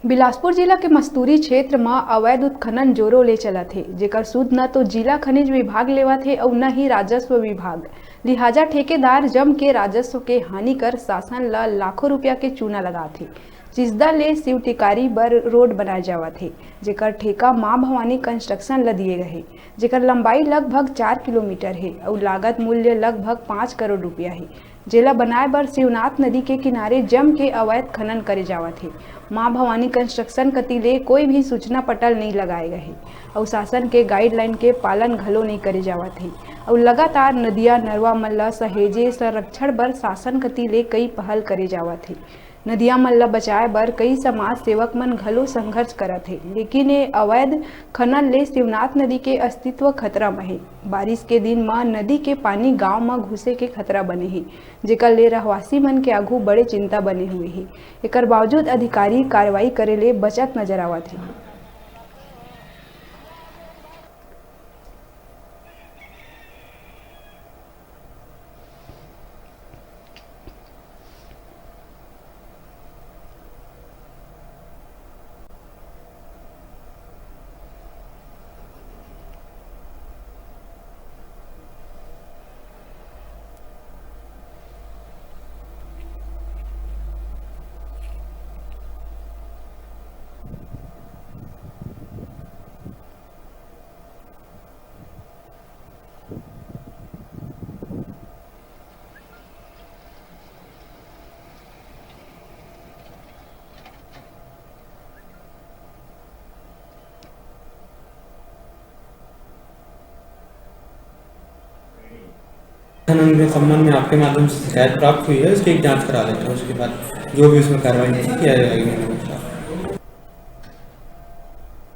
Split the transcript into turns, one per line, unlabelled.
बिलासपुर जिला के मस्तूरी क्षेत्र में अवैध उत्खनन जोरों ले चलत हे, जेकर सूद न तो जिला खनिज विभाग लेवत हे और न ही राजस्व विभाग। लिहाजा ठेकेदार जम के राजस्व के हानि कर शासन ला लाखों रुपया के चूना लगात हे। जिसदा ले शिव टिकारी बर रोड बनाए जावत हे, जेकर ठेका मां भवानी कंस्ट्रक्शन ला दिए गए, जेकर लंबाई लगभग 4 किलोमीटर है और लागत मूल्य लगभग 5 करोड़ रुपया है। जेला बनाए बर शिवनाथ नदी के किनारे जम के अवैध खनन करे जावत है। मां भवानी कंस्ट्रक्शन कती ले कोई भी सूचना पटल नहीं लगाए गए और शासन के गाइडलाइन के पालन घलो नहीं करे जावत है और लगातार नदिया नरवा मन ला सहेजे संरक्षण बर शासन कती ले कई पहल करे जावत है। नदिया मन ला बचाए बर कई समाज सेवक मन घलो संघर्ष करत है, लेकिन ये अवैध खनन ले शिवनाथ नदी के अस्तित्व खतरा में है। बारिश के दिन में नदी के पानी गांव में घुसे के खतरा बने है, जेकर ले रहवासी मन के आगू बड़े चिंता बने हुए है। एकर बावजूद अधिकारी कार्रवाई करे ले बचत नजर आवत है।
खनन के संबंध में आपके माध्यम से शिकायत प्राप्त हुई है, उसकी एक जांच करा लेते हैं। उसके बाद जो भी उसमें कार्रवाई किया जाएगी।